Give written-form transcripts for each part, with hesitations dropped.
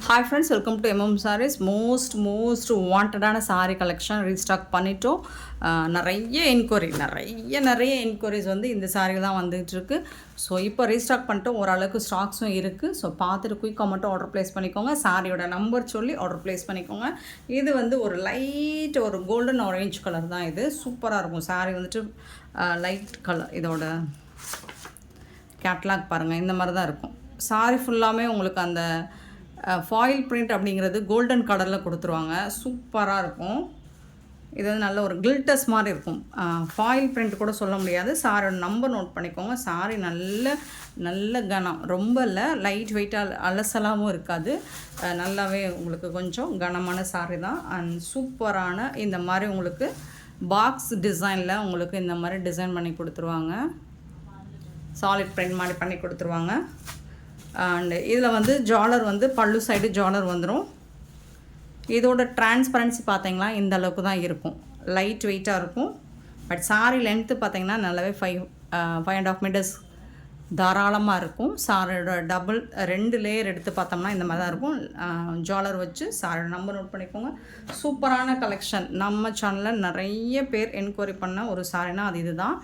Hi friends, welcome to M M sarees. Most வாண்டடான saree collection restock பண்ணிட்டோம். நிறைய என்கொயரிஸ் வந்து இந்த சாரீ தான் வந்துகிட்ருக்கு. ஸோ இப்போ ரீஸ்டாக் பண்ணிட்டு ஓரளவுக்கு ஸ்டாக்ஸும் இருக்குது. ஸோ பார்த்துட்டு குயிக்காக மட்டும் ஆர்டர் ப்ளேஸ் பண்ணிக்கோங்க. சாரியோட நம்பர் சொல்லி ஆர்டர் ப்ளேஸ் பண்ணிக்கோங்க. இது வந்து ஒரு கோல்டன் ஆரேஞ்ச் கலர் தான். இது சூப்பராக இருக்கும். சாரீ வந்துட்டு லைட் கலர். இதோட கேட்லாக் பாருங்கள், இந்த மாதிரி தான் இருக்கும். சாரீ ஃபுல்லாமே உங்களுக்கு அந்த ஃபாயில் பிரிண்ட் அப்படிங்கிறது கோல்டன் கலரில் கொடுத்துருவாங்க. சூப்பராக இருக்கும். இது வந்து நல்ல ஒரு கில்டஸ் மாதிரி இருக்கும். ஃபாயில் பிரிண்ட் கூட சொல்ல முடியாது. சாரியோட நம்பர் நோட் பண்ணிக்கோங்க. சாரி நல்ல கனம், ரொம்ப இல்லை, லைட் வெயிட்டாக அலசலாகவும் இருக்காது. நல்லாவே உங்களுக்கு கொஞ்சம் கனமான சாரி தான். அண்ட் சூப்பரான இந்த மாதிரி உங்களுக்கு பாக்ஸ் டிசைனில் உங்களுக்கு இந்த மாதிரி டிசைன் பண்ணி கொடுத்துருவாங்க. சாலிட் பிரிண்ட் மாதிரி பண்ணி கொடுத்துருவாங்க. அண்டு இதில் வந்து ஜாலர் வந்து பல்லு சைடு ஜாலர் வந்துடும். இதோட டிரான்ஸ்பரன்சி பார்த்தீங்கன்னா இந்த அளவுக்கு தான் இருக்கும். லைட் வெயிட்டாக இருக்கும். பட் சாரி லென்த்து பார்த்தீங்கன்னா நல்லாவே 5.5 மீட்டர்ஸ் தாராளமாக இருக்கும். சாரியோட டபுள் 2 லேயர் எடுத்து பார்த்தோம்னா இந்த மாதிரி தான் இருக்கும். ஜாலர் வச்சு சாரியோட நம்பர் நோட் பண்ணிக்கோங்க. சூப்பரான கலெக்ஷன். நம்ம சேனலில் நிறைய பேர் என்கொயரி பண்ண ஒரு சாரினா அது இது தான்.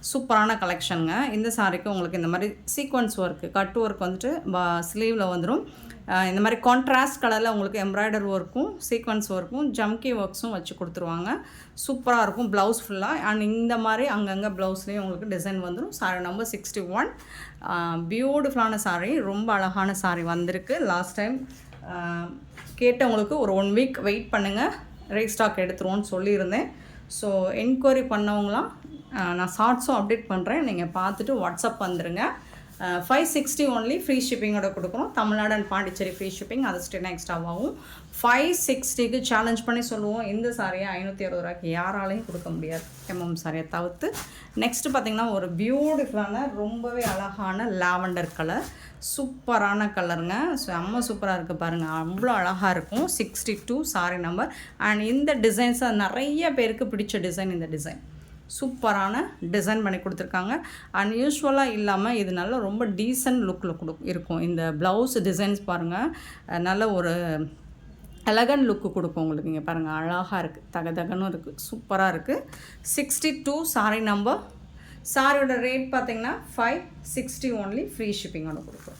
சூப்பரான கலெக்ஷனுங்க. இந்த சாரிக்கு உங்களுக்கு இந்த மாதிரி சீக்வன்ஸ் ஒர்க்கு, கட் ஒர்க் வந்துட்டு ஸ்லீவில் வந்துடும். இந்த மாதிரி கான்ட்ராஸ்ட் கலரில் உங்களுக்கு எம்ப்ராய்டர் ஒர்க்கும் சீக்வன்ஸ் ஒர்க்கும் ஜம்கி ஒர்க்ஸும் வச்சு கொடுத்துருவாங்க. சூப்பராக இருக்கும். ப்ளவுஸ் ஃபுல்லாக அண்ட் இந்த மாதிரி அங்கங்கே ப்ளவுஸ்லேயும் உங்களுக்கு டிசைன் வந்துடும். Sorry number 61. பியூட்டிஃபுல்லான சாரீ, ரொம்ப அழகான சாரீ வந்திருக்கு. லாஸ்ட் டைம் கேட்டவங்களுக்கு ஒரு 1 வீக் வெயிட் பண்ணுங்கள், ரீஸ்டாக் எடுத்துருவோன்னு சொல்லியிருந்தேன். ஸோ என்கொயரி பண்ணவங்களாம் நான் ஷார்ட்ஸும் அப்டேட் பண்ணுறேன். நீங்கள் பார்த்துட்டு வாட்ஸ்அப் வந்துடுங்க. 560 ஒன்லி ஃப்ரீ ஷிப்பிங்கோட கொடுக்குறோம். Tamil Nadu and Pondicherry free shipping, அது ஸ்டென் எக்ஸ்ட்ராவாகும். 560க்கு சேலஞ்ச் பண்ணி சொல்லுவோம். இந்த சாரியை 560 ரூபாய்க்கு யாராலையும் கொடுக்க முடியாது, எம்எம் சாரியை தவிர்த்து. நெக்ஸ்ட்டு பார்த்திங்கன்னா ஒரு பியூட்டிஃபுல்லான ரொம்பவே அழகான லாவெண்டர் கலர். சூப்பரான கலருங்க. ஸோ அம்மா சூப்பராக இருக்குது பாருங்கள், அவ்வளோ அழகாக இருக்கும். 62 சாரி நம்பர். அண்ட் இந்த டிசைன்ஸை நிறைய பேருக்கு பிடிச்ச டிசைன். இந்த டிசைன் சூப்பரான டிசைன் பண்ணி கொடுத்துருக்காங்க. அன்யூஸ்வலாக இல்லாமல் இது நல்ல ரொம்ப டீசன்ட் லுக்கில் இருக்கும். இந்த ப்ளவுஸ் டிசைன்ஸ் பாருங்கள், நல்ல ஒரு எலகண்ட் லுக்கு கொடுக்கும் உங்களுக்கு. இங்கே பாருங்கள், அழகாக இருக்குது, தகதகனும் இருக்குது, சூப்பராக இருக்குது. 62 சாரி நம்பர். சாரியோட ரேட் பார்த்திங்கன்னா 560 ஒன்லி ஃப்ரீ ஷிப்பிங்கோட கொடுக்கும்.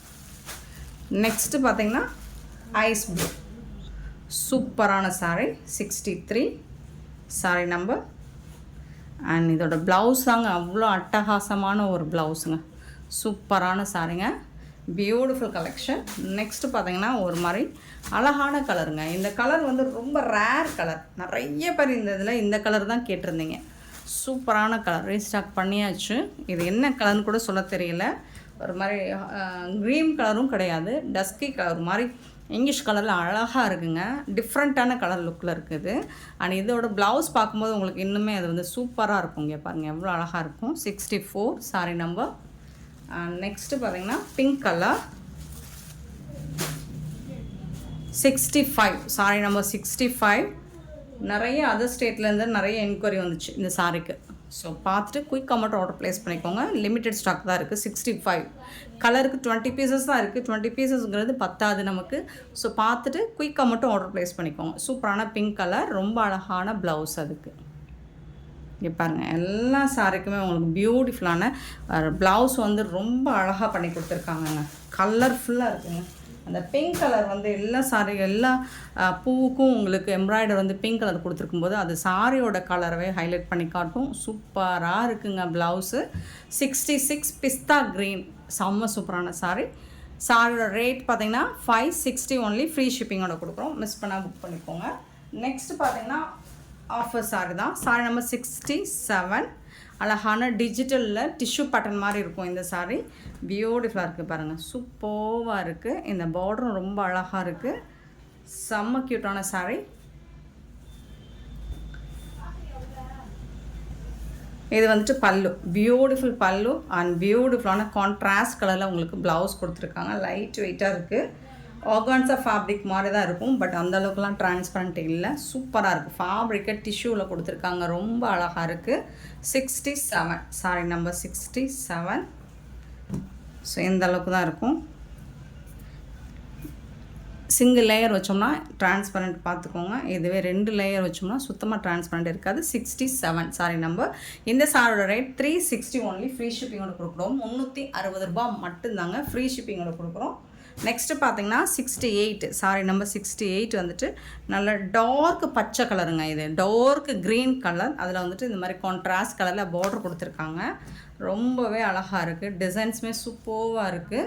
நெக்ஸ்ட்டு பார்த்திங்கன்னா ஐஸ் ப்ளூ, சூப்பரான சாரி. 63 sorry number. அண்ட் இதோட ப்ளவுஸ் தாங்க அவ்வளோ அட்டகாசமான ஒரு ப்ளவுஸுங்க. சூப்பரான சாரிங்க, பியூட்டிஃபுல் கலெக்ஷன். நெக்ஸ்ட்டு பார்த்திங்கன்னா ஒரு மாதிரி அழகான கலருங்க. இந்த கலர் வந்து ரொம்ப ரேர் கலர். நிறைய பேர் இந்த கலர் தான் கேட்டிருந்தீங்க. சூப்பரான கலர், ரீஸ்டாக் பண்ணியாச்சு. இது என்ன கலர்னு கூட சொல்ல தெரியல. ஒரு மாதிரி க்ரீன் கலரும் கிடையாது, டஸ்கி கலர் மாதிரி இங்கிலீஷ் கலரில் அழகாக இருக்குங்க. டிஃப்ரெண்ட்டான கலர் லுக்கில் இருக்குது. அண்ட் இதோட ப்ளவுஸ் பார்க்கும்போது உங்களுக்கு இன்னுமே அது வந்து சூப்பராக இருக்கும். இங்கே பாருங்கள் எவ்வளோ அழகாக இருக்கும். 64 சாரி நம்பர். நெக்ஸ்ட்டு பார்த்திங்கன்னா பிங்க் கலர். 65 sorry number 65. நிறைய அதர் ஸ்டேட்லேருந்து நிறைய என்கொயரி வந்துச்சு இந்த சாரிக்கு. ஸோ பார்த்துட்டு குயிக்காக மட்டும் ஆர்டர் ப்ளேஸ் பண்ணிக்கோங்க. லிமிட்டட் ஸ்டாக் தான் இருக்குது. 65 கலருக்கு 20 பீசஸ் தான் இருக்குது. 20 பீசஸ்ங்கிறது பத்தாது நமக்கு. ஸோ பார்த்துட்டு குயிக்காக மட்டும் ஆர்டர் ப்ளேஸ் பண்ணிக்கோங்க. சூப்பரான பிங்க் கலர், ரொம்ப அழகான ப்ளவுஸ் அதுக்கு. இங்கே பாருங்கள், எல்லா சாரிக்குமே உங்களுக்கு பியூட்டிஃபுல்லான ப்ளவுஸ் வந்து ரொம்ப அழகாக பண்ணி கொடுத்துருக்காங்கங்க. கலர்ஃபுல்லாக இருக்குங்க. அந்த பிங்க் கலர் வந்து எல்லா பூவுக்கும் உங்களுக்கு எம்ப்ராய்டர் வந்து பிங்க் கலர் கொடுத்துருக்கும்போது அது சாரியோட கலரவே ஹைலைட் பண்ணி காட்டும். சூப்பராக இருக்குங்க ப்ளவுஸு. 66 பிஸ்தா க்ரீன், செம்ம சூப்பரான சாரி. சாரியோட ரேட் பார்த்திங்கன்னா 560 ஒன்லி ஃப்ரீ ஷிப்பிங்கோட கொடுக்குறோம். மிஸ் பண்ணால் புக் பண்ணிக்கோங்க. நெக்ஸ்ட் பார்த்திங்கன்னா ஆஃபர் சாரி தான். Sorry number 67. அழகான டிஜிட்டலில் டிஷ்யூ பேட்டர்ன் மாதிரி இருக்கும் இந்த சாரீ. பியூட்டிஃபுல்லாக இருக்குது பாருங்கள், சூப்பராக இருக்குது. இந்த பார்டரும் ரொம்ப அழகாக இருக்குது. செம்ம க்யூட்டான சாரீ. இது வந்துட்டு பல்லு, பியூட்டிஃபுல் பல்லு அண்ட் பியூட்டிஃபுல்லான கான்ட்ராஸ்ட் கலரில் உங்களுக்கு ப்ளவுஸ் கொடுத்துருக்காங்க. லைட் வெயிட்டாக இருக்குது. ஆர்கான்ஸா ஃபேப்ரிக் மாதிரி தான் இருக்கும். பட் அந்தளவுக்குலாம் டிரான்ஸ்பரண்ட் இல்லை. சூப்பராக இருக்குது. ஃபேப்ரிக்கை டிஷ்யூவில் கொடுத்துருக்காங்க, ரொம்ப அழகாக இருக்குது. 67 சாரி நம்பர் 67. ஸோ இந்த அளவுக்கு தான் இருக்கும். சிங்கிள் லேயர் வச்சோம்னா டிரான்ஸ்பரண்ட் பார்த்துக்கோங்க. இதுவே 2 லேயர் வச்சோம்னா சுத்தமாக டிரான்ஸ்பரண்ட் இருக்காது. 67 சாரி நம்பர். இந்த சாரோட ரேட் 360 ஒன்லி. ஃப்ரீ ஷிப்பிங்கோட கொடுக்குறோம். 360 ரூபா மட்டும்தாங்க ஃப்ரீ ஷிப்பிங்கோட கொடுக்குறோம். நெக்ஸ்ட்டு பார்த்தீங்கன்னா 68 சாரி நம்பர் 68 வந்துட்டு நல்ல டார்க் பச்சை கலருங்க. இது டார்க் க்ரீன் கலர். அதில் வந்துட்டு இந்த மாதிரி கான்ட்ராஸ்ட் கலரில் பார்டர் கொடுத்துருக்காங்க. ரொம்பவே அழகாக இருக்குது. டிசைன்ஸுமே சூப்பராக இருக்குது.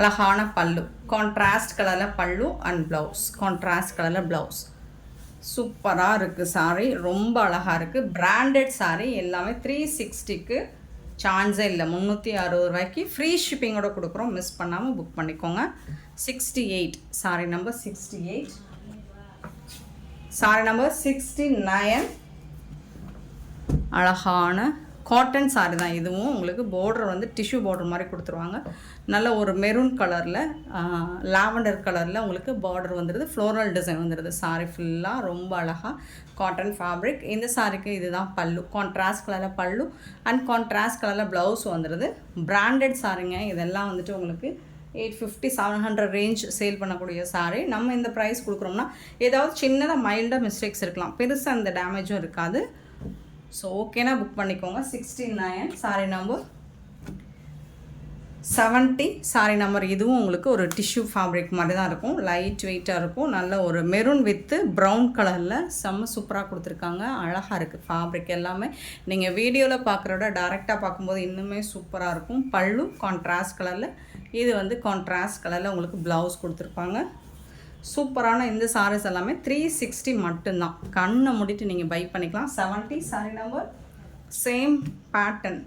அழகான பல்லு, கான்ட்ராஸ்ட் கலரில் பல்லு அண்ட் ப்ளவுஸ், கான்ட்ராஸ்ட் கலரில் ப்ளவுஸ். சூப்பராக இருக்குது சாரீ. ரொம்ப அழகாக இருக்குது. பிராண்டட் சாரீ. எல்லாமே 360க்கு சான்ஸே இல்லை. 360 ரூபாய்க்கு ஃப்ரீ ஷிப்பிங்கோட கொடுக்குறோம். மிஸ் பண்ணாமல் புக் பண்ணிக்கோங்க. 68 சாரி நம்பர் 68. சாரி நம்பர் 69 அழகான காட்டன் சாரி தான். இதுவும் உங்களுக்கு பார்டர் வந்து டிஷ்யூ பார்டர் மாதிரி கொடுத்துருவாங்க. நல்ல ஒரு மெரூன் கலரில் லாவெண்டர் கலரில் உங்களுக்கு பார்டர் வந்துடுது. ஃப்ளோரல் டிசைன் வந்துடுது. சாரி ஃபுல்லாக ரொம்ப அழகாக காட்டன் ஃபேப்ரிக். இந்த சாரிக்கு இதுதான் பல்லு, கான்ட்ராஸ்ட் கலரில் பல்லு அண்ட் கான்ட்ராஸ்ட் கலரில் ப்ளவுஸ் வந்துடுது. பிராண்டட் சாரிங்க. இதெல்லாம் வந்துட்டு உங்களுக்கு 850 700 ரேஞ்ச் சேல் பண்ணக்கூடிய சாரி. நம்ம இந்த ப்ரைஸ் கொடுக்குறோம்னா ஏதாவது சின்னதாக மைல்டாக மிஸ்டேக்ஸ் இருக்கலாம், பெருசாக அந்த டேமேஜும் இருக்காது. ஸோ ஓகேனா புக் பண்ணிக்கோங்க. 69 சாரி நம்பர் 70 சாரி நம்பர். இதுவும் உங்களுக்கு ஒரு டிஷ்யூ ஃபேப்ரிக் மாதிரி தான் இருக்கும். லைட் வெயிட்டாக இருக்கும். நல்ல ஒரு மெரூன் வித்து ப்ரௌன் கலரில் செம்ம சூப்பராக கொடுத்துருக்காங்க. அழகாக இருக்குது ஃபேப்ரிக் எல்லாமே. நீங்கள் வீடியோவில் பார்க்குறத டைரெக்டாக பார்க்கும்போது இன்னுமே சூப்பராக இருக்கும். பல்லு கான்ட்ராஸ்ட் கலரில், இது வந்து கான்ட்ராஸ்ட் கலரில் உங்களுக்கு ப்ளவுஸ் கொடுத்துருப்பாங்க. சூப்பரான இந்த சாரீஸ் எல்லாமே 360 மட்டும்தான். கண்ணை மூடிட்டு நீங்கள் பை பண்ணிக்கலாம். 70 சாரி நம்பர். சேம் பேட்டர்ன்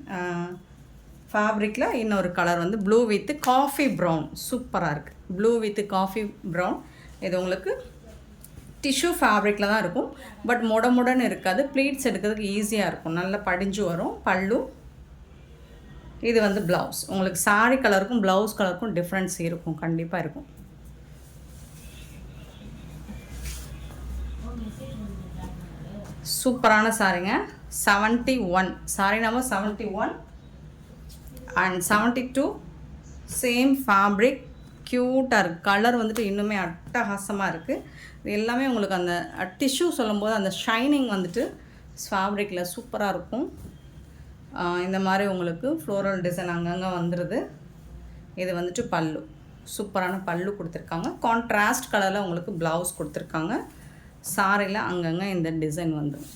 ஃபேப்ரிக்கில் இன்னொரு கலர் வந்து ப்ளூ வித் காஃபி ப்ரௌன். சூப்பராக இருக்குது. Blue with coffee brown. இது உங்களுக்கு டிஷ்யூ ஃபேப்ரிக்கில் தான் இருக்கும். பட் முடன்னு இருக்காது. ப்ளீட்ஸ் எடுக்கிறதுக்கு ஈஸியாக இருக்கும். நல்லா படிஞ்சு வரும். பல்லு. இது வந்து ப்ளவுஸ். உங்களுக்கு சாரி கலருக்கும் ப்ளவுஸ் கலருக்கும் டிஃப்ரென்ஸ் இருக்கும், கண்டிப்பாக இருக்கும். சூப்பரான சாரிங்க. 71 sorry number 71 and 72 same fabric. க்யூட்டாக இருக்குது. கலர் வந்துட்டு இன்னுமே அட்டகாசமாக இருக்குது. இது எல்லாமே உங்களுக்கு அந்த டிஷ்யூ சொல்லும்போது அந்த ஷைனிங் வந்துட்டு ஃபேப்ரிக்கில் சூப்பராக இருக்கும். இந்த மாதிரி உங்களுக்கு ஃப்ளோரல் டிசைன் அங்கங்கே வந்துடுது. இது வந்துட்டு பல்லு. சூப்பரான பல்லு கொடுத்துருக்காங்க. கான்ட்ராஸ்ட் கலரில் உங்களுக்கு ப்ளவுஸ் கொடுத்துருக்காங்க. சாரியில் அங்கங்கே இந்த டிசைன் வந்துடும்.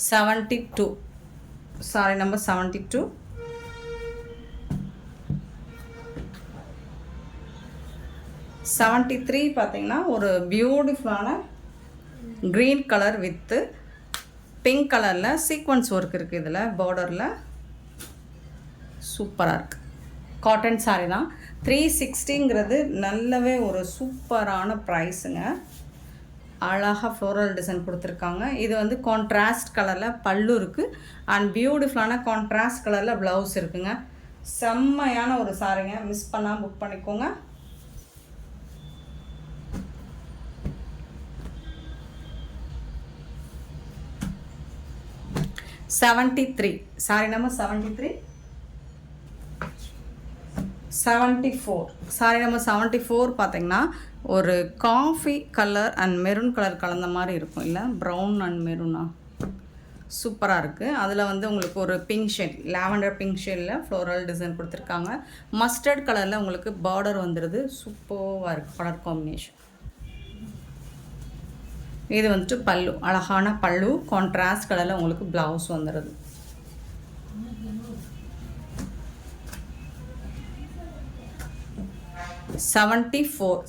72 சாரி நம்பர் 72. 73 பார்த்தீங்கன்னா ஒரு பியூட்டிஃபுல்லான க்ரீன் கலர் வித்து பிங்க் கலரில் சீக்வன்ஸ் ஒர்க் இருக்குது. இதில் பார்டரில் சூப்பராக இருக்குது. காட்டன் சாரி தான். 360ங்கிறது நல்லவே ஒரு சூப்பரான ப்ரைஸுங்க. அழகாக ஃப்ளோரல் டிசைன் கொடுத்துருக்காங்க. இது வந்து கான்ட்ராஸ்ட் கலரில் பல்லு இருக்குது அண்ட் பியூட்டிஃபுல்லான கான்ட்ராஸ்ட் கலரில் ப்ளவுஸ் இருக்குங்க. செம்மையான ஒரு சாரிங்க. மிஸ் பண்ணால் புக் பண்ணிக்கோங்க. Sorry number 73. 74 சாரி நம்பர் 74 பார்த்தீங்கன்னா ஒரு coffee colour and maroon colour கலந்த மாதிரி இருக்கும். இல்லை ப்ரௌன் அண்ட் மெரூனா சூப்பராக இருக்குது. அதில் வந்து உங்களுக்கு ஒரு பிங்க் ஷேட், லாவெண்டர் பிங்க் ஷேடில் ஃப்ளோரல் டிசைன் கொடுத்துருக்காங்க. மஸ்டர்ட் கலரில் உங்களுக்கு பார்டர் வந்துடுது. சூப்பராக இருக்குது கலர் காம்பினேஷன். இது வந்துட்டு பல்லு. அழகான பல்லு. கான்ட்ராஸ்ட் கலரில் உங்களுக்கு ப்ளவுஸ் வந்துடுது.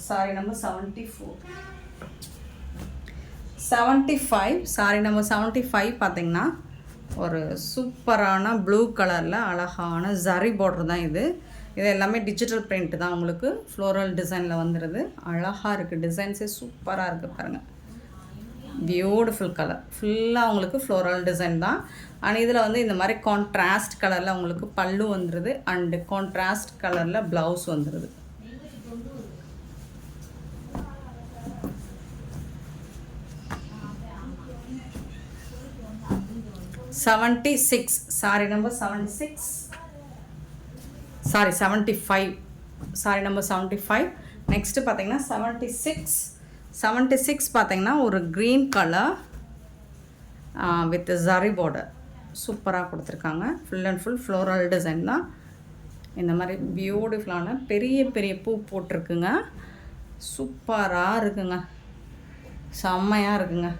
Sorry number 74. 75 சாரி நம்பர் 75 பார்த்தீங்கன்னா ஒரு சூப்பரான ப்ளூ கலரில் அழகான ஜரி பார்டர் தான் இது. இது எல்லாமே டிஜிட்டல் பிரிண்ட் தான். உங்களுக்கு ஃப்ளோரல் டிசைனில் வந்துடுது. அழகாக இருக்குது. டிசைன்ஸே சூப்பராக இருக்குது பாருங்கள். Beautiful colour. ஃபுல்லாக உங்களுக்கு ஃப்ளோரல் டிசைன் தான். அண்ட் இதில் வந்து இந்த மாதிரி கான்ட்ராஸ்ட் கலரில் உங்களுக்கு பல்லு வந்துடுது அண்டு கான்ட்ராஸ்ட் கலரில் ப்ளவுஸ் வந்துடுது. 76 saree number 76 sorry 75 saree number 75 next பார்த்தீங்கன்னா 76 பார்த்தீங்கன்னா ஒரு green color with zari border சூப்பராக கொடுத்துருக்காங்க. Full and full floral design தான். இந்த மாதிரி பியூட்டிஃபுல்லான பெரிய பெரிய பூ போட்டிருக்குங்க. சூப்பராக இருக்குங்க, செம்மையாக இருக்குங்க.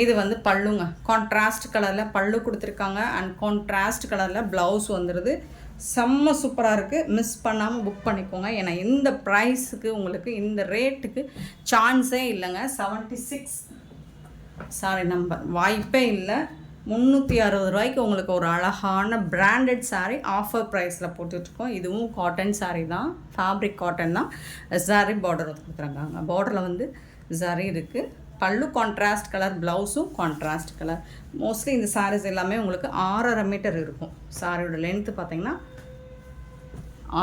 இது வந்து பல்லுங்க, கான்ட்ராஸ்ட் கலரில் பல்லு கொடுத்துருக்காங்க அண்ட் கான்ட்ராஸ்ட் கலரில் ப்ளவுஸ் வந்துடுது. செம்ம சூப்பராக இருக்குது. மிஸ் பண்ணாமல் புக் பண்ணிக்கோங்க. ஏன்னா இந்த ப்ரைஸுக்கு உங்களுக்கு இந்த ரேட்டுக்கு சான்ஸே இல்லைங்க. 76 சாரி நம்பர் வாய்ப்பே இல்லை. 360 ரூபாய்க்கு உங்களுக்கு ஒரு அழகான பிராண்டட் சாரீ ஆஃபர் ப்ரைஸில் போட்டுட்ருக்கோம். இதுவும் காட்டன் சாரீ தான், ஃபேப்ரிக் காட்டன் தான். சாரீ பார்டர் கொடுத்துருக்காங்க. பார்டரில் வந்து சாரீ இருக்குது. பல்லு கான்ட்ராஸ்ட் கலர், ப்ளவுஸும் கான்ட்ராஸ்ட் கலர். மோஸ்ட்லி இந்த சாரீஸ் எல்லாமே உங்களுக்கு 6.5 மீட்டர் இருக்கும். சாரியோட லென்த்து பார்த்தீங்கன்னா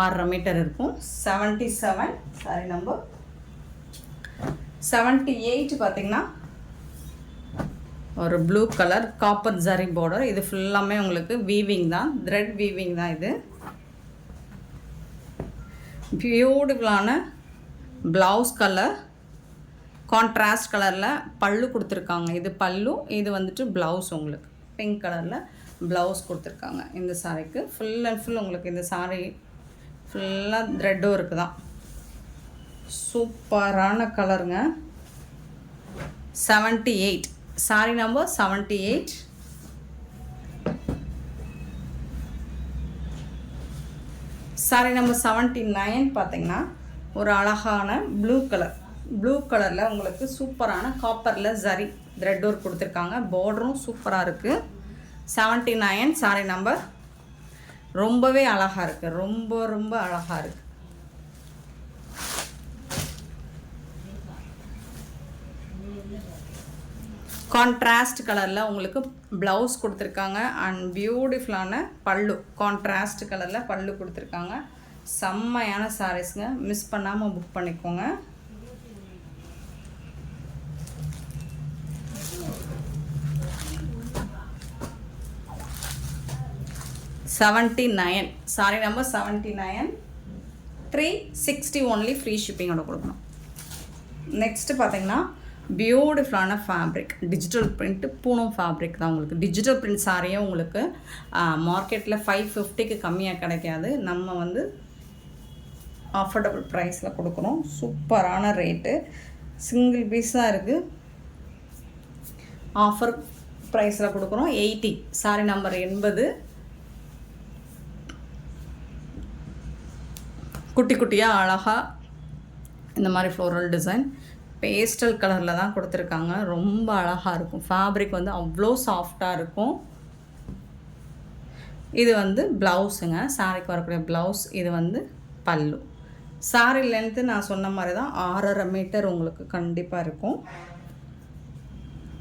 6.5 மீட்டர் இருக்கும். 77 சாரி நம்பர் 78 பார்த்தீங்கன்னா ஒரு blue colour copper zari border. இது ஃபுல்லாமே உங்களுக்கு வீவிங் தான், த்ரெட் வீவிங் தான். இது பியூட்டிஃபுல்லான ப்ளவுஸ் கலர், கான்ட்ராஸ்ட் கலரில் பல்லு கொடுத்துருக்காங்க. இது பல்லு, இது வந்துட்டு ப்ளவுஸ் உங்களுக்கு பிங்க் கலரில் ப்ளவுஸ் கொடுத்துருக்காங்க. இந்த சாரீக்கு ஃபுல் அண்ட் ஃபுல் உங்களுக்கு இந்த சாரீ ஃபுல்லாக த்ரெட் ஒர்க்கு தான். சூப்பரான கலருங்க. 78 சாரீ நம்பர் 78. சாரீ நம்பர் 79 பார்த்தீங்கன்னா ஒரு அழகான ப்ளூ கலரில் உங்களுக்கு சூப்பரான காப்பரில் ஜரி த்ரெட் ஒர்க் கொடுத்துருக்காங்க. பார்டரும் சூப்பராக இருக்குது. 79 சாரீ நம்பர். ரொம்பவே அழகாக இருக்குது, ரொம்ப அழகாக இருக்குது. கான்ட்ராஸ்ட் கலரில் உங்களுக்கு ப்ளவுஸ் கொடுத்துருக்காங்க அண்ட் பியூட்டிஃபுல்லான பல்லு, கான்ட்ராஸ்ட் கலரில் பல்லு கொடுத்துருக்காங்க. செம்மையான சாரீஸுங்க, மிஸ் பண்ணாமல் புக் பண்ணிக்கோங்க. Sorry number 79. 360 ஒன்லி ஃப்ரீ ஷிப்பிங்கோட கொடுக்கணும். நெக்ஸ்ட்டு பார்த்தீங்கன்னா பியூட்டிஃபுல்லான fabric, digital print Poonam fabric தான். உங்களுக்கு டிஜிட்டல் பிரிண்ட் சாரியே உங்களுக்கு மார்க்கெட்டில் 550க்கு கம்மியாக கிடைக்காது. நம்ம வந்து அஃபோர்டபுள் ப்ரைஸில் கொடுக்குறோம். சூப்பரான ரேட்டு, சிங்கிள் பீஸ் தான் இருக்குது. ஆஃபர் ப்ரைஸில் கொடுக்குறோம். 80 சாரி நம்பர் 80. குட்டி குட்டியாக அழகாக இந்த மாதிரி ஃப்ளோரல் டிசைன் பேஸ்டல் கலரில் தான் கொடுத்துருக்காங்க. ரொம்ப அழகாக இருக்கும். ஃபேப்ரிக் வந்து அவ்வளோ சாஃப்டாக இருக்கும். இது வந்து ப்ளவுஸுங்க, சாரிக்கு வரக்கூடிய ப்ளவுஸ். இது வந்து பல்லு. சாரி லென்த்து நான் சொன்ன மாதிரி தான் 6.5 மீட்டர் உங்களுக்கு கண்டிப்பாக இருக்கும்.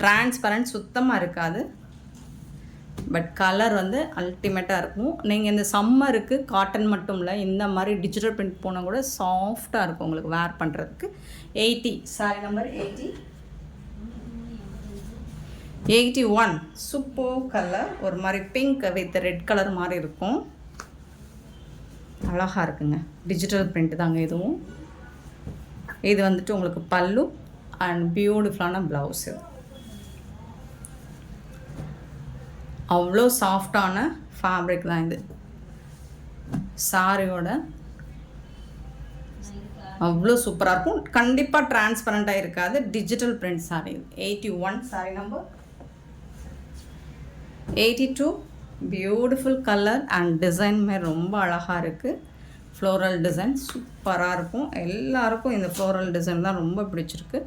டிரான்ஸ்பரண்ட் சுத்தமாக இருக்காது, பட் கலர் வந்து அல்டிமேட்டாக இருக்கும். நீங்கள் இந்த சம்மருக்கு காட்டன் மட்டும் இல்லை, இந்த மாதிரி டிஜிட்டல் பிரிண்ட் போனால் கூட சாஃப்டாக இருக்கும் உங்களுக்கு வேர் பண்ணுறதுக்கு. 80 சாரி நம்பர் 80. 81 சூப்பர் கலர், ஒரு மாதிரி பிங்க் வித் ரெட் கலர் மாதிரி இருக்கும். அழகாக இருக்குங்க, டிஜிட்டல் பிரிண்ட் தாங்க இதுவும். இது வந்துட்டு உங்களுக்கு பல்லு அண்ட் பியூட்டிஃபுல்லான ப்ளவுஸு. அவ்வளோ சாஃப்டான ஃபேப்ரிக் தான் இது. சாரியோட அவ்வளோ சூப்பராக இருக்கும். கண்டிப்பாக டிரான்ஸ்பரண்ட்டாக இருக்காது, digital print saree. 81 saree number 82. Beautiful colour and டிசைனுமே ரொம்ப அழகாக இருக்குது. ஃப்ளோரல் டிசைன் சூப்பராக இருக்கும். எல்லாருக்கும் இந்த ஃப்ளோரல் டிசைன் தான் ரொம்ப பிடிச்சிருக்கு.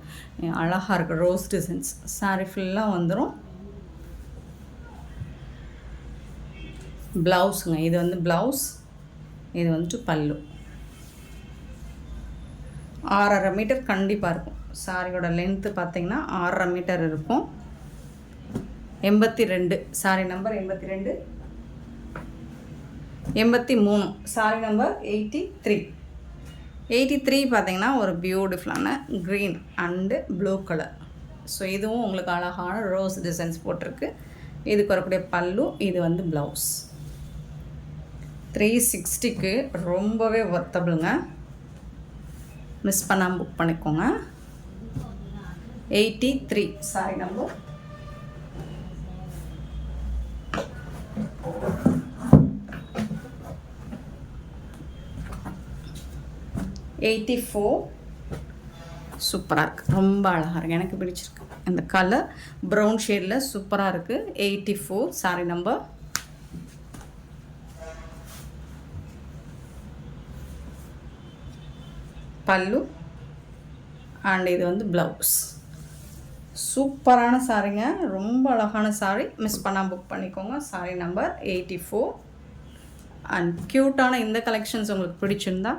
அழகாக இருக்குது. ரோஸ் டிசைன்ஸ் சாரி ஃபுல்லாக வந்துடும். ப்ளவுஸுங்க, இது வந்து ப்ளவுஸ், இது வந்துட்டு பல்லு. 6.5 மீட்டர் கண்டிப்பாக இருக்கும். சாரியோட லென்த்து பார்த்தீங்கன்னா 6.5 மீட்டர் இருக்கும். 82 சாரி நம்பர் 82. 83 sorry number 83. 83 பார்த்தீங்கன்னா ஒரு பியூட்டிஃபுல்லான green and blue colour. So இதுவும் உங்களுக்கு அழகான ரோஸ் டிசைன்ஸ் போட்டிருக்கு. இதுக்கு வரக்கூடிய பல்லு, இது வந்து ப்ளவுஸ். 360க்கு ரொம்பவே ஒர்த்தபிளுங்க. மிஸ் பண்ணாமல் புக் பண்ணிக்கோங்க. 83 சாரி நம்பர். சூப்பராக இருக்குது, ரொம்ப அழகாக இருக்குது, எனக்கு பிடிச்சிருக்கு. அந்த கலர் ப்ரௌன் ஷேடில் சூப்பராக இருக்குது. 84 சாரி நம்பர். பல்லு அண்ட் இது வந்து ப்ளவுஸ். சூப்பரான சாரிங்க, ரொம்ப அழகான சாரி. மிஸ் பண்ணால் புக் பண்ணிக்கோங்க. Sorry number 84. அண்ட் க்யூட்டான இந்த கலெக்ஷன்ஸ் உங்களுக்கு பிடிச்சிருந்தா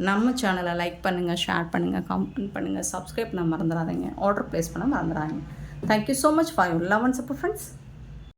நம்ம சேனலை லைக் பண்ணுங்கள், ஷேர் பண்ணுங்கள், கமெண்ட் பண்ணுங்கள், சப்ஸ்கிரைப் பண்ண மறந்துடாதீங்க, ஆர்டர் ப்ளேஸ் பண்ண மறந்துடாதீங்க. Thank you so much for your love and support friends.